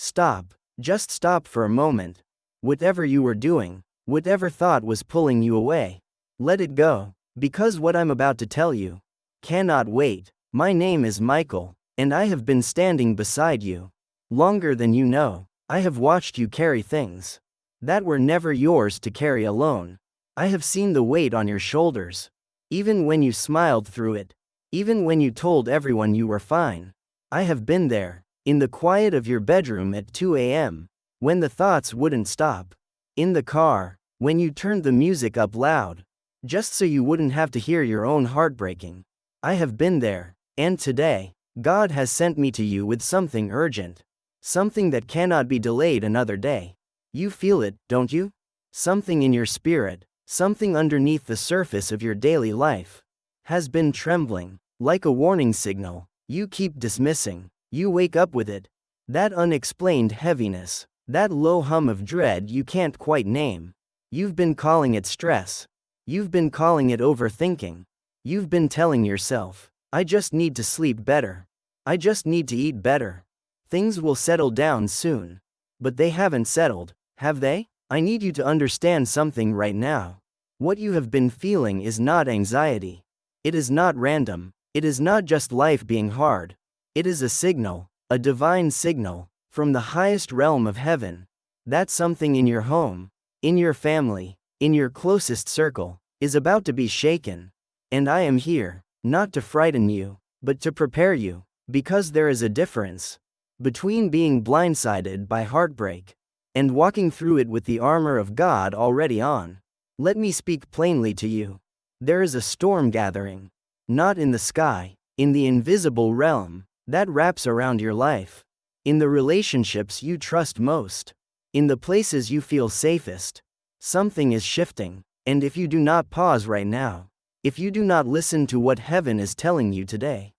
Stop. Just stop for a moment. Whatever you were doing, whatever thought was pulling you away, let it go, because what I'm about to tell you cannot wait. My name is Michael, and I have been standing beside you longer than you know. I have watched you carry things that were never yours to carry alone. I have seen the weight on your shoulders, even when you smiled through it, even when you told everyone you were fine. I have been there, in the quiet of your bedroom at 2 a.m., when the thoughts wouldn't stop. In the car, when you turned the music up loud, just so you wouldn't have to hear your own heartbreaking. I have been there, and today, God has sent me to you with something urgent. Something that cannot be delayed another day. You feel it, don't you? Something in your spirit, something underneath the surface of your daily life, has been trembling, like a warning signal. You keep dismissing. You wake up with it. That unexplained heaviness, that low hum of dread you can't quite name. You've been calling it stress. You've been calling it overthinking. You've been telling yourself, I just need to sleep better. I just need to eat better. Things will settle down soon. But they haven't settled, have they? I need you to understand something right now. What you have been feeling is not anxiety. It is not random. It is not just life being hard. It is a signal, a divine signal, from the highest realm of heaven. That something in your home, in your family, in your closest circle, is about to be shaken. And I am here, not to frighten you, but to prepare you, because there is a difference between being blindsided by heartbreak and walking through it with the armor of God already on. Let me speak plainly to you. There is a storm gathering, not in the sky, in the invisible realm that wraps around your life, in the relationships you trust most, in the places you feel safest. Something is shifting, and if you do not pause right now, if you do not listen to what heaven is telling you today,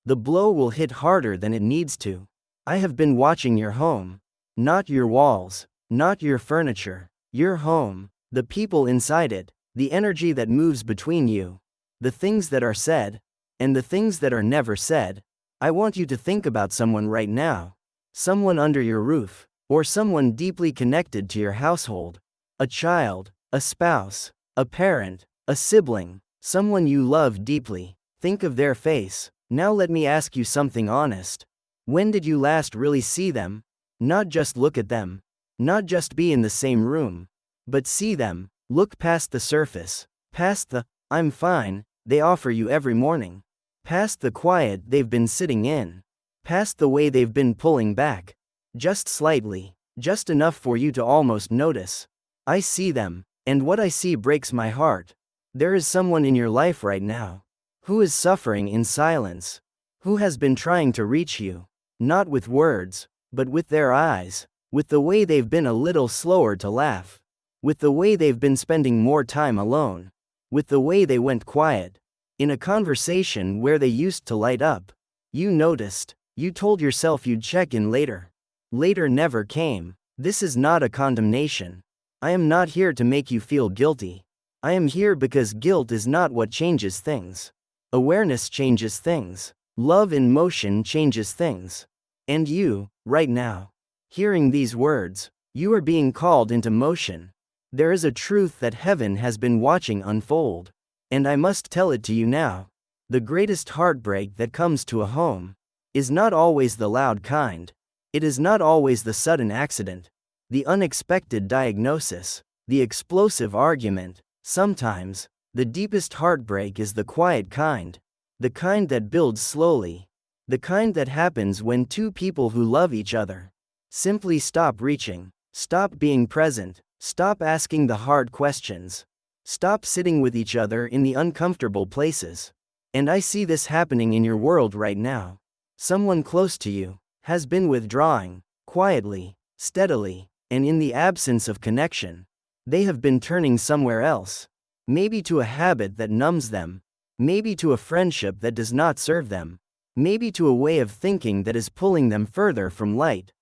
the blow will hit harder than it needs to. I have been watching your home, not your walls, not your furniture, your home, the people inside it, the energy that moves between you, the things that are said, and the things that are never said. I want you to think about someone right now, someone under your roof, or someone deeply connected to your household, a child, a spouse, a parent, a sibling, someone you love deeply. Think of their face. Now let me ask you something honest. When did you last really see them? Not just look at them, not just be in the same room, but see them, look past the surface, past the, I'm fine, they offer you every morning, past the quiet they've been sitting in, past the way they've been pulling back, just slightly, just enough for you to almost notice. I see them, and what I see breaks my heart. There is someone in your life right now who is suffering in silence, who has been trying to reach you, not with words, but with their eyes, with the way they've been a little slower to laugh, with the way they've been spending more time alone, with the way they went quiet, in a conversation where they used to light up. You noticed, you told yourself you'd check in later. Later never came. This is not a condemnation. I am not here to make you feel guilty. I am here because guilt is not what changes things. Awareness changes things. Love in motion changes things. And you, right now, hearing these words, you are being called into motion. There is a truth that heaven has been watching unfold. And I must tell it to you now. The greatest heartbreak that comes to a home is not always the loud kind. It is not always the sudden accident, the unexpected diagnosis, the explosive argument. Sometimes, the deepest heartbreak is the quiet kind, the kind that builds slowly, the kind that happens when two people who love each other simply stop reaching, stop being present, stop asking the hard questions, stop sitting with each other in the uncomfortable places. And I see this happening in your world right now. Someone close to you has been withdrawing, quietly, steadily, and in the absence of connection. They have been turning somewhere else. Maybe to a habit that numbs them. Maybe to a friendship that does not serve them. Maybe to a way of thinking that is pulling them further from light.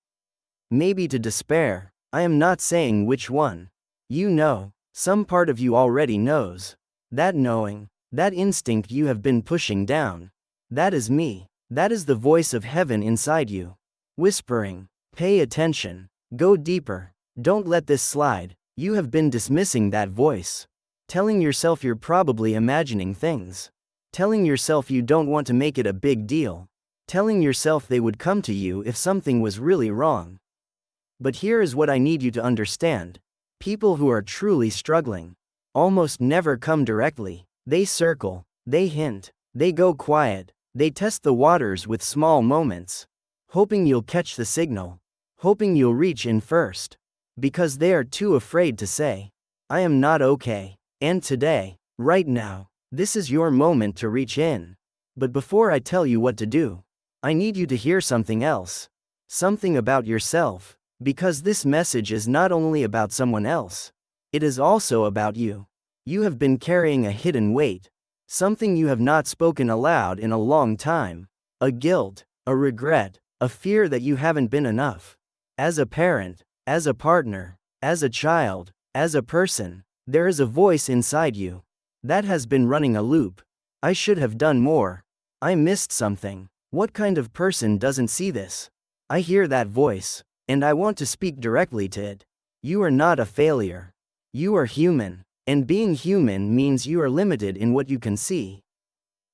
Maybe to despair. I am not saying which one. You know, some part of you already knows. That knowing, that instinct you have been pushing down. That is me. That is the voice of heaven inside you, whispering, Pay attention. Go deeper. Don't let this slide. You have been dismissing that voice. Telling yourself you're probably imagining things. Telling yourself you don't want to make it a big deal. Telling yourself they would come to you if something was really wrong. But here is what I need you to understand. People who are truly struggling almost never come directly. They circle, they hint, they go quiet, they test the waters with small moments, hoping you'll catch the signal, hoping you'll reach in first. Because they are too afraid to say, I am not okay. And today, right now, this is your moment to reach in. But before I tell you what to do, I need you to hear something else. Something about yourself. Because this message is not only about someone else, it is also about you. You have been carrying a hidden weight. Something you have not spoken aloud in a long time. A guilt, a regret, a fear that you haven't been enough. As a parent, as a partner, as a child, as a person, there is a voice inside you that has been running a loop. I should have done more. I missed something. What kind of person doesn't see this? I hear that voice, and I want to speak directly to it. You are not a failure. You are human, and being human means you are limited in what you can see.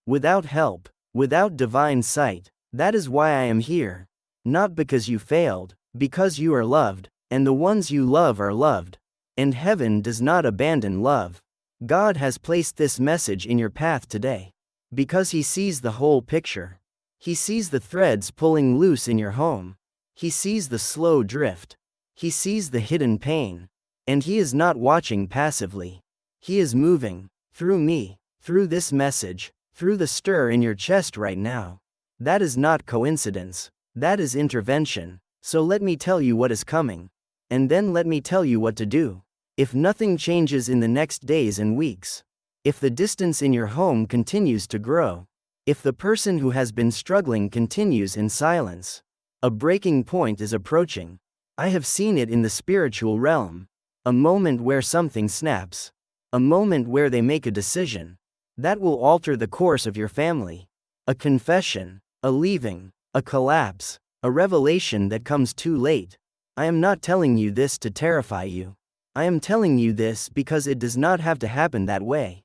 Without help, without divine sight, that is why I am here. Not because you failed, because you are loved, and the ones you love are loved. And heaven does not abandon love. God has placed this message in your path today. Because He sees the whole picture. He sees the threads pulling loose in your home. He sees the slow drift. He sees the hidden pain. And He is not watching passively. He is moving, through me, through this message, through the stir in your chest right now. That is not coincidence. That is intervention. So let me tell you what is coming. And then let me tell you what to do. If nothing changes in the next days and weeks, if the distance in your home continues to grow, if the person who has been struggling continues in silence, a breaking point is approaching. I have seen it in the spiritual realm. A moment where something snaps. A moment where they make a decision that will alter the course of your family. A confession, a leaving, a collapse, a revelation that comes too late. I am not telling you this to terrify you. I am telling you this because it does not have to happen that way.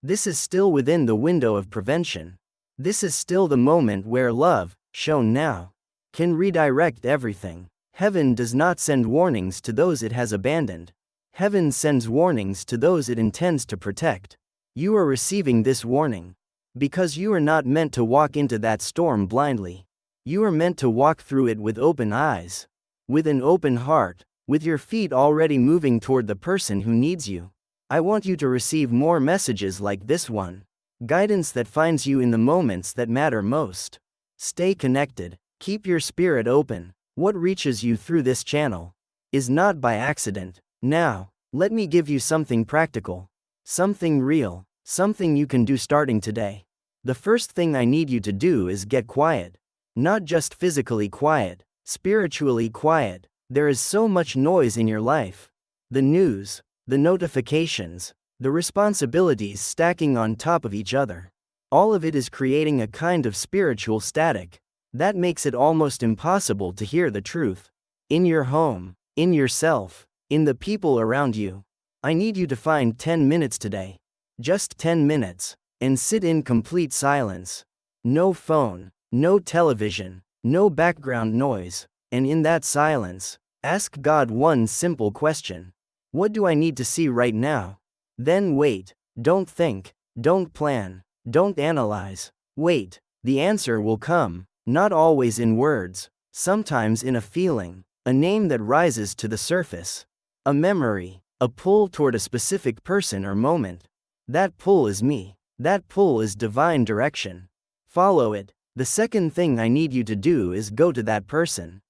This is still within the window of prevention. This is still the moment where love, shown now, can redirect everything. Heaven does not send warnings to those it has abandoned. Heaven sends warnings to those it intends to protect. You are receiving this warning because you are not meant to walk into that storm blindly. You are meant to walk through it with open eyes, with an open heart, with your feet already moving toward the person who needs you. I want you to receive more messages like this one. Guidance that finds you in the moments that matter most. Stay connected. Keep your spirit open. What reaches you through this channel is not by accident. Now, let me give you something practical. Something real. Something you can do starting today. The first thing I need you to do is get quiet. Not just physically quiet, spiritually quiet. There is so much noise in your life. The news, the notifications, the responsibilities stacking on top of each other. All of it is creating a kind of spiritual static that makes it almost impossible to hear the truth. In your home, in yourself, in the people around you. I need you to find 10 minutes today. Just 10 minutes, and sit in complete silence. No phone, no television, no background noise. And in that silence, ask God one simple question. What do I need to see right now? Then wait. Don't think. Don't plan. Don't analyze. Wait. The answer will come, not always in words, sometimes in a feeling, a name that rises to the surface. A memory, a pull toward a specific person or moment. That pull is me. That pull is divine direction. Follow it. The second thing I need you to do is go to that person.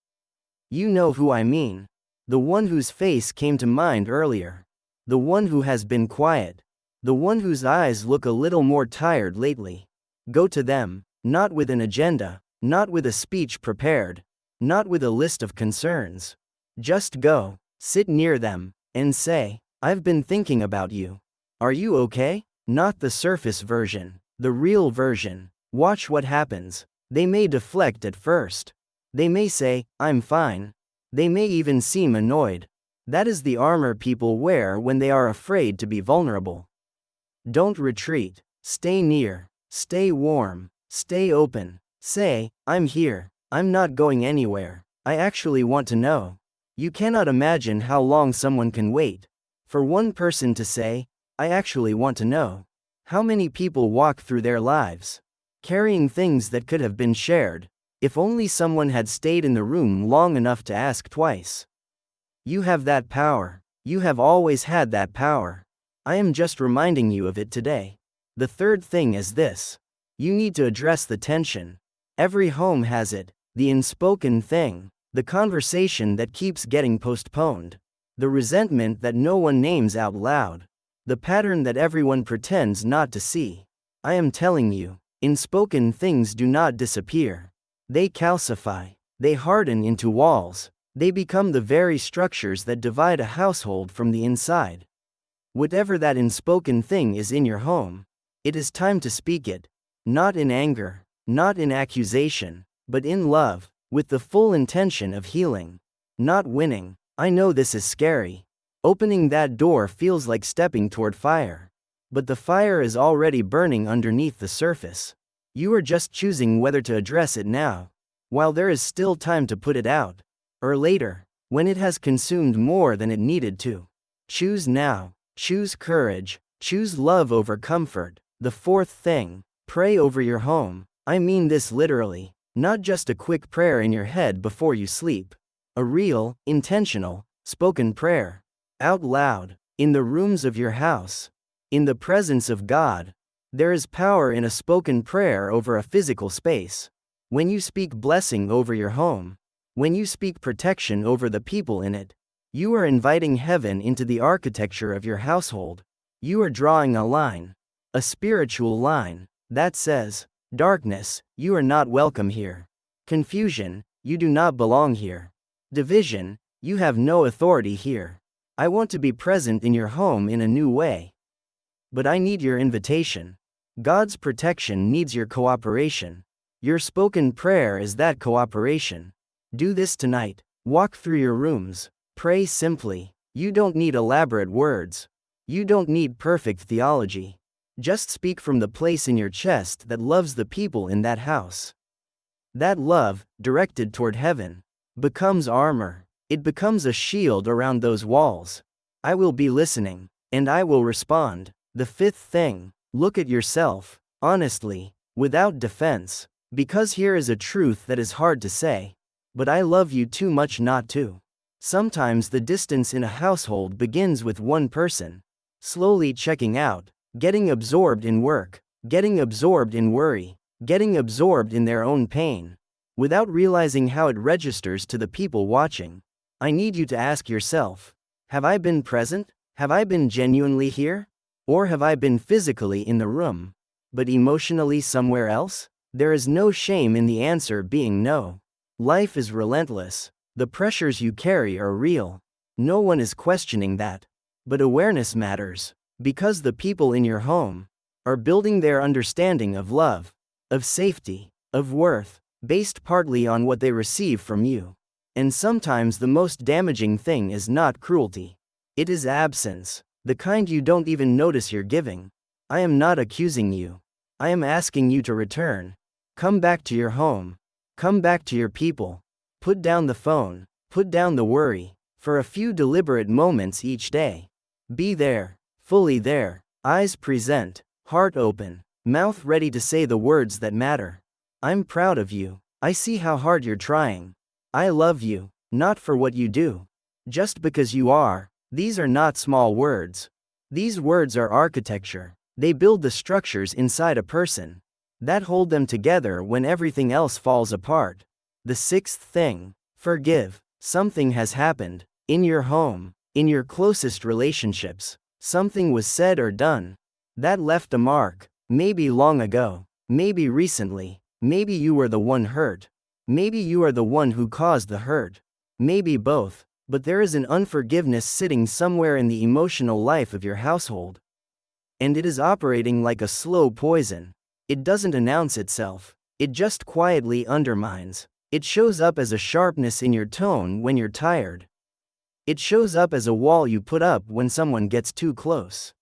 You know who I mean. The one whose face came to mind earlier. The one who has been quiet. The one whose eyes look a little more tired lately. Go to them, not with an agenda, not with a speech prepared, not with a list of concerns. Just go, sit near them, and say, I've been thinking about you. Are you okay? Not the surface version, the real version. Watch what happens. They may deflect at first. They may say, "I'm fine." They may even seem annoyed. That is the armor people wear when they are afraid to be vulnerable. Don't retreat. Stay near. Stay warm. Stay open. Say, "I'm here. I'm not going anywhere. I actually want to know." You cannot imagine how long someone can wait for one person to say, "I actually want to know." How many people walk through their lives carrying things that could have been shared, if only someone had stayed in the room long enough to ask twice. You have that power. You have always had that power. I am just reminding you of it today. The third thing is this. You need to address the tension. Every home has it. The unspoken thing. The conversation that keeps getting postponed. The resentment that no one names out loud. The pattern that everyone pretends not to see. I am telling you, unspoken things do not disappear. They calcify. They harden into walls. They become the very structures that divide a household from the inside. Whatever that unspoken thing is in your home, it is time to speak it. Not in anger, not in accusation, but in love, with the full intention of healing. Not winning. I know this is scary. Opening that door feels like stepping toward fire. But the fire is already burning underneath the surface. You are just choosing whether to address it now, while there is still time to put it out, or later, when it has consumed more than it needed to. Choose now. Choose courage. Choose love over comfort. The fourth thing, pray over your home. I mean this literally, not just a quick prayer in your head before you sleep. A real, intentional, spoken prayer. Out loud, in the rooms of your house, in the presence of God. There is power in a spoken prayer over a physical space. When you speak blessing over your home, when you speak protection over the people in it, you are inviting heaven into the architecture of your household. You are drawing a line, a spiritual line, that says, "Darkness, you are not welcome here. Confusion, you do not belong here. Division, you have no authority here. I want to be present in your home in a new way. But I need your invitation. God's protection needs your cooperation. Your spoken prayer is that cooperation. Do this tonight. Walk through your rooms. Pray simply. You don't need elaborate words. You don't need perfect theology. Just speak from the place in your chest that loves the people in that house. That love, directed toward heaven, becomes armor. It becomes a shield around those walls. I will be listening, and I will respond. The fifth thing, look at yourself, honestly, without defense. Because here is a truth that is hard to say. But I love you too much not to. Sometimes the distance in a household begins with one person slowly checking out, getting absorbed in work, getting absorbed in worry, getting absorbed in their own pain, without realizing how it registers to the people watching. I need you to ask yourself, have I been present? Have I been genuinely here? Or have I been physically in the room, but emotionally somewhere else? There is no shame in the answer being no. Life is relentless. The pressures you carry are real. No one is questioning that. But awareness matters, because the people in your home are building their understanding of love, of safety, of worth, based partly on what they receive from you. And sometimes the most damaging thing is not cruelty. It is absence, the kind you don't even notice you're giving. I am not accusing you. I am asking you to return. Come back to your home. Come back to your people. Put down the phone. Put down the worry. For a few deliberate moments each day. Be there. Fully there. Eyes present. Heart open. Mouth ready to say the words that matter. I'm proud of you. I see how hard you're trying. I love you, not for what you do, just because you are. These are not small words. These words are architecture. They build the structures inside a person that hold them together when everything else falls apart. The sixth thing, forgive. Something has happened. In your home, in your closest relationships, something was said or done that left a mark. Maybe long ago, maybe recently, maybe you were the one hurt. Maybe you are the one who caused the hurt. Maybe both, but there is an unforgiveness sitting somewhere in the emotional life of your household. And it is operating like a slow poison. It doesn't announce itself. It just quietly undermines. It shows up as a sharpness in your tone when you're tired. It shows up as a wall you put up when someone gets too close.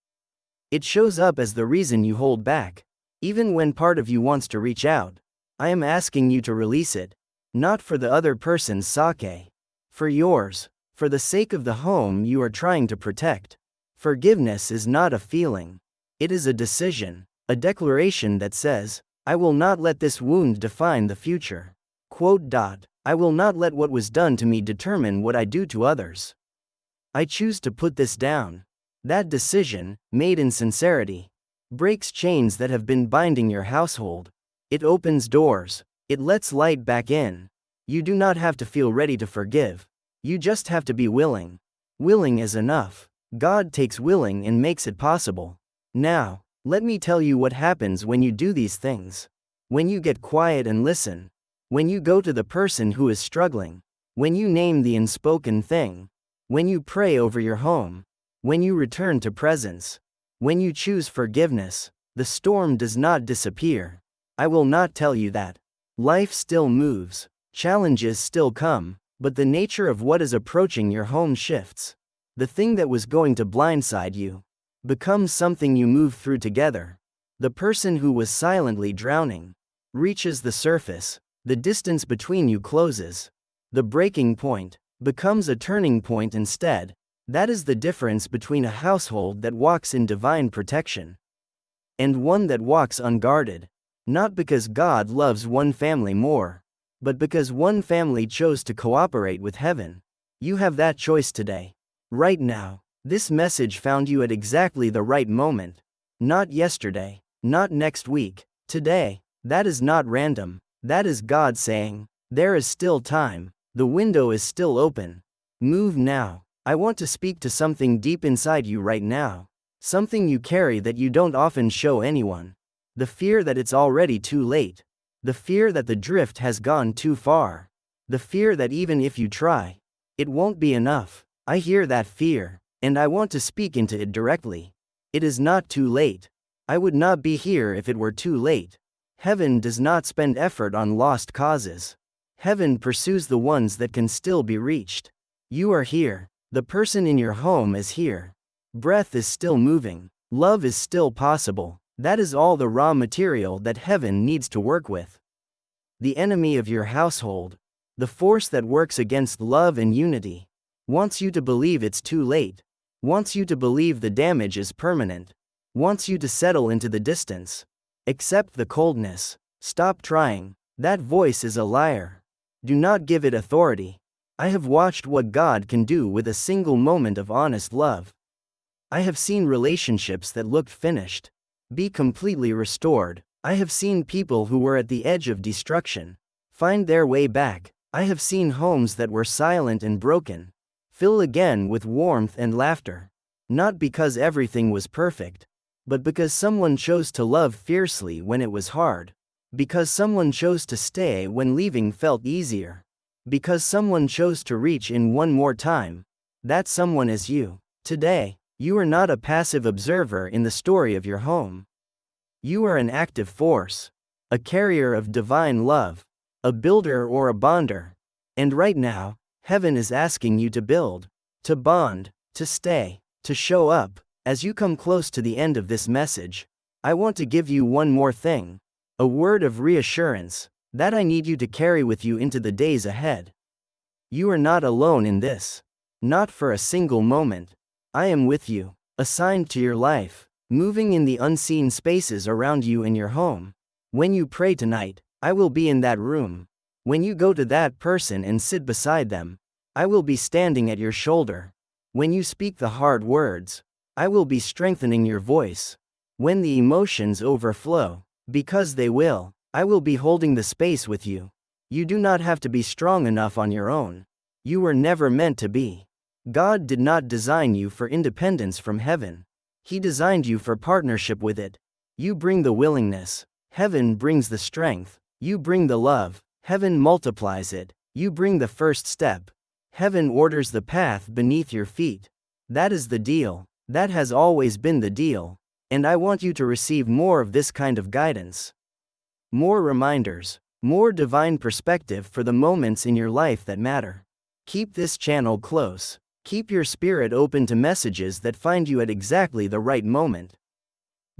It shows up as the reason you hold back, even when part of you wants to reach out. I am asking you to release it, not for the other person's sake, for yours, for the sake of the home you are trying to protect. Forgiveness is not a feeling. It is a decision, a declaration that says, I will not let this wound define the future. I will not let what was done to me determine what I do to others. I choose to put this down. That decision, made in sincerity, breaks chains that have been binding your household. It opens doors. It lets light back in. You do not have to feel ready to forgive. You just have to be willing. Willing is enough. God takes willing and makes it possible. Now, let me tell you what happens when you do these things. When you get quiet and listen. When you go to the person who is struggling. When you name the unspoken thing. When you pray over your home. When you return to presence. When you choose forgiveness, the storm does not disappear. I will not tell you that. Life still moves. Challenges still come. But the nature of what is approaching your home shifts. The thing that was going to blindside you becomes something you move through together. The person who was silently drowning reaches the surface. The distance between you closes. The breaking point becomes a turning point instead. That is the difference between a household that walks in divine protection and one that walks unguarded. Not because God loves one family more, but because one family chose to cooperate with heaven. You have that choice today. Right now. This message found you at exactly the right moment. Not yesterday, not next week, today. That is not random. That is God saying, there is still time. The window is still open. Move now. I want to speak to something deep inside you right now. Something you carry that you don't often show anyone. The fear that it's already too late. The fear that the drift has gone too far. The fear that even if you try, it won't be enough. I hear that fear, and I want to speak into it directly. It is not too late. I would not be here if it were too late. Heaven does not spend effort on lost causes. Heaven pursues the ones that can still be reached. You are here. The person in your home is here. Breath is still moving. Love is still possible. That is all the raw material that heaven needs to work with. The enemy of your household, the force that works against love and unity, wants you to believe it's too late, wants you to believe the damage is permanent, wants you to settle into the distance. Accept the coldness. Stop trying. That voice is a liar. Do not give it authority. I have watched what God can do with a single moment of honest love. I have seen relationships that looked finished be completely restored. I have seen people who were at the edge of destruction find their way back. I have seen homes that were silent and broken fill again with warmth and laughter. Not because everything was perfect, but because someone chose to love fiercely when it was hard. Because someone chose to stay when leaving felt easier. Because someone chose to reach in one more time. That someone is you. Today, you are not a passive observer in the story of your home. You are an active force. A carrier of divine love. A builder or a bonder. And right now, heaven is asking you to build, to bond, to stay, to show up. As you come close to the end of this message, I want to give you one more thing. A word of reassurance that I need you to carry with you into the days ahead. You are not alone in this. Not for a single moment. I am with you, assigned to your life, moving in the unseen spaces around you in your home. When you pray tonight, I will be in that room. When you go to that person and sit beside them, I will be standing at your shoulder. When you speak the hard words, I will be strengthening your voice. When the emotions overflow, because they will, I will be holding the space with you. You do not have to be strong enough on your own. You were never meant to be. God did not design you for independence from heaven. He designed you for partnership with it. You bring the willingness. Heaven brings the strength. You bring the love. Heaven multiplies it. You bring the first step. Heaven orders the path beneath your feet. That is the deal. That has always been the deal. And I want you to receive more of this kind of guidance. More reminders. more divine perspective for the moments in your life that matter. Keep this channel close. Keep your spirit open to messages that find you at exactly the right moment.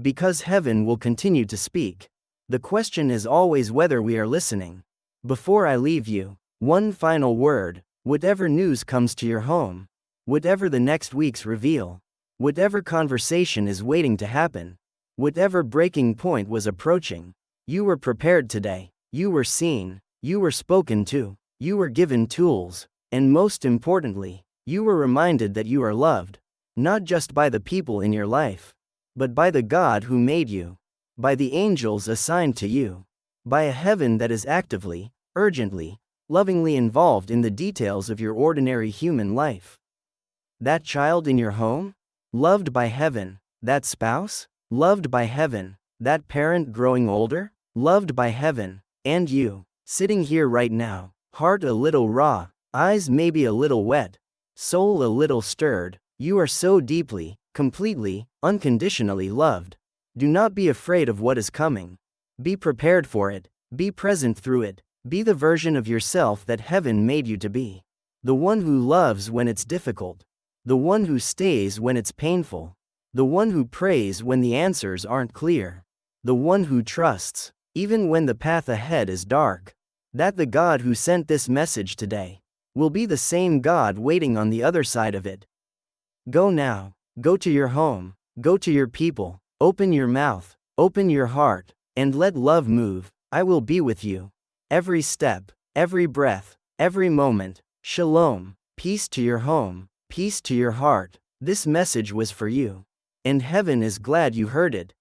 Because heaven will continue to speak. The question is always whether we are listening. Before I leave you, one final word: whatever news comes to your home, whatever the next weeks reveal, whatever conversation is waiting to happen, whatever breaking point was approaching, you were prepared today. You were seen, you were spoken to, you were given tools, and most importantly, you were reminded that you are loved, not just by the people in your life, but by the God who made you, by the angels assigned to you, by a heaven that is actively, urgently, lovingly involved in the details of your ordinary human life. That child in your home? Loved by heaven. That spouse? Loved by heaven. That parent growing older? Loved by heaven. And you, sitting here right now, heart a little raw, eyes maybe a little wet, soul a little stirred, you are so deeply, completely, unconditionally loved. Do not be afraid of what is coming. Be prepared for it, be present through it, be the version of yourself that heaven made you to be. The one who loves when it's difficult, the one who stays when it's painful, the one who prays when the answers aren't clear, the one who trusts, even when the path ahead is dark, that the God who sent this message today will be the same God waiting on the other side of it. Go now, go to your home, go to your people, open your mouth, open your heart, and let love move. I will be with you. Every step, every breath, every moment. Shalom, peace to your home, peace to your heart. This message was for you. And heaven is glad you heard it.